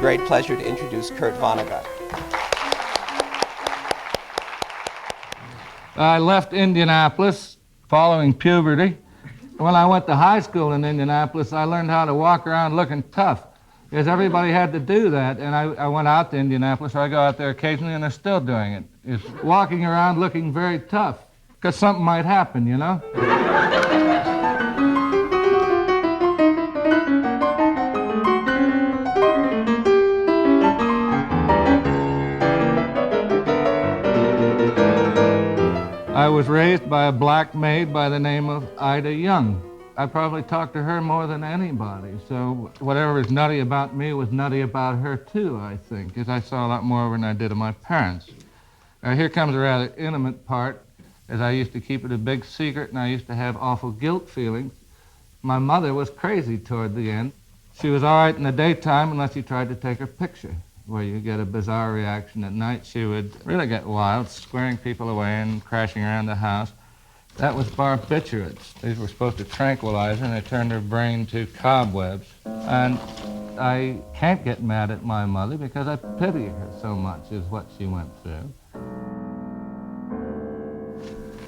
great pleasure to introduce Kurt Vonnegut. I left Indianapolis following puberty. When I went to high school in Indianapolis, I learned how to walk around looking tough, because everybody had to do that. And I went out to Indianapolis, or I go out there occasionally, and they're still doing it. Is walking around looking very tough, because something might happen, you know? I was raised by a black maid by the name of Ida Young. I probably talked to her more than anybody, so whatever is nutty about me was nutty about her too, I think, because I saw a lot more of her than I did of my parents. Here comes a rather intimate part, as I used to keep it a big secret, and I used to have awful guilt feelings. My mother was crazy toward the end. She was all right in the daytime unless you tried to take her picture, where you get a bizarre reaction. At night, she would really get wild, squaring people away and crashing around the house. That was barbiturates. These were supposed to tranquilize her, and they turned her brain to cobwebs. And I can't get mad at my mother because I pity her so much, is what she went through.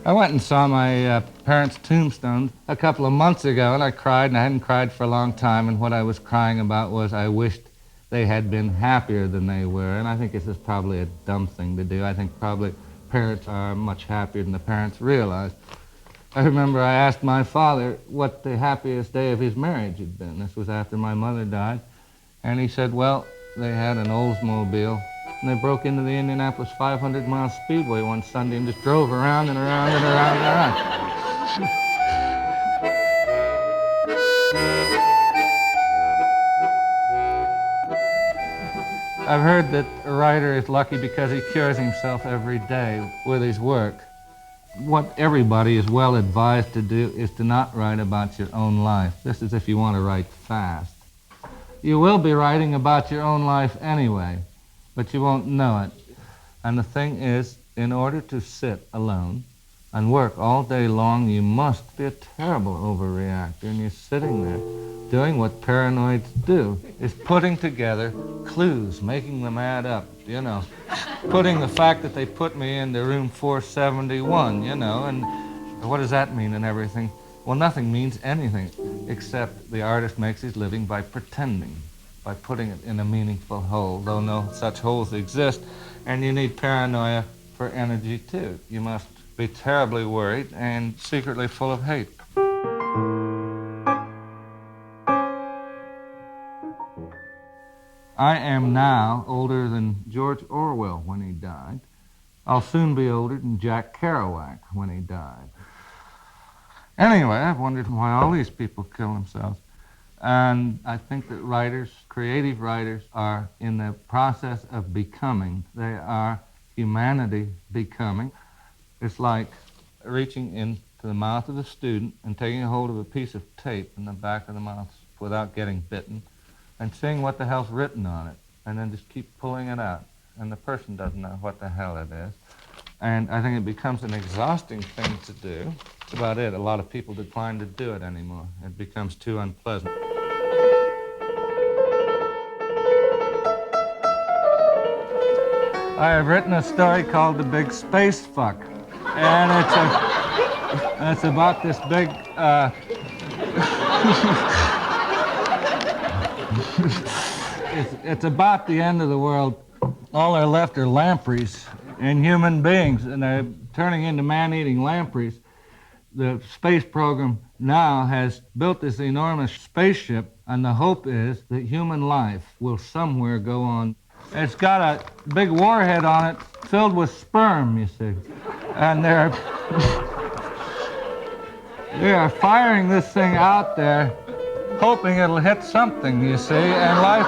I went and saw my parents' tombstones a couple of months ago, and I cried, and I hadn't cried for a long time, and what I was crying about was I wished they had been happier than they were, and I think this is probably a dumb thing to do. I think probably parents are much happier than the parents realize. I remember I asked my father what the happiest day of his marriage had been. This was after my mother died, and he said, well, they had an Oldsmobile, and they broke into the Indianapolis 500-mile speedway one Sunday and just drove around and around and around and around. I've heard that a writer is lucky because he cures himself every day with his work. What everybody is well advised to do is to not write about your own life. This is if you want to write fast. You will be writing about your own life anyway, but you won't know it. And the thing is, in order to sit alone and work all day long, you must be a terrible overreactor, and you're sitting there doing what paranoids do, is putting together clues, making them add up, you know. Putting the fact that they put me into room 471, you know, and what does that mean and everything? Well, nothing means anything, except the artist makes his living by pretending, by putting it in a meaningful hole, though no such holes exist, and you need paranoia for energy, too. You must be terribly worried and secretly full of hate. I am now older than George Orwell when he died. I'll soon be older than Jack Kerouac when he died. Anyway, I've wondered why all these people kill themselves. And I think that writers, creative writers, are in the process of becoming. They are humanity becoming. It's like reaching into the mouth of a student and taking a hold of a piece of tape in the back of the mouth without getting bitten, and seeing what the hell's written on it, and then just keep pulling it out. And the person doesn't know what the hell it is. And I think it becomes an exhausting thing to do. That's about it. A lot of people decline to do it anymore. It becomes too unpleasant. I have written a story called The Big Space Fuck. And it's about this big, It's about the end of the world. All that are left are lampreys and human beings, and they're turning into man-eating lampreys. The space program now has built this enormous spaceship, and the hope is that human life will somewhere go on. It's got a big warhead on it filled with sperm, you see. And they're firing this thing out there, hoping it'll hit something, you see, and life...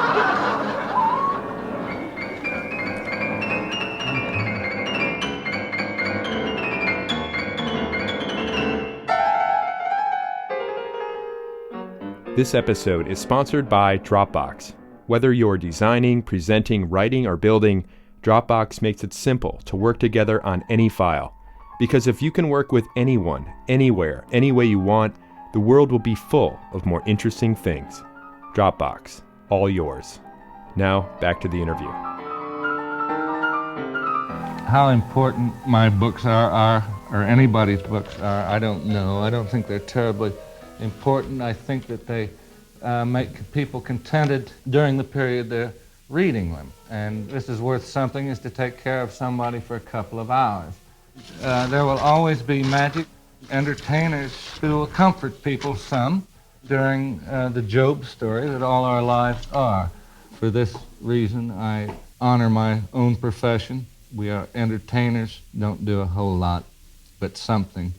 This episode is sponsored by Dropbox. Whether you're designing, presenting, writing, or building, Dropbox makes it simple to work together on any file. Because if you can work with anyone, anywhere, any way you want, the world will be full of more interesting things. Dropbox, all yours. Now, back to the interview. How important my books are, or anybody's books are, I don't know. I don't think they're terribly important. I think that they make people contented during the period they're reading them. And this is worth something, is to take care of somebody for a couple of hours. There will always be magic entertainers who will comfort people some during the Job story that all our lives are. For this reason, I honor my own profession. We are entertainers, don't do a whole lot, but something.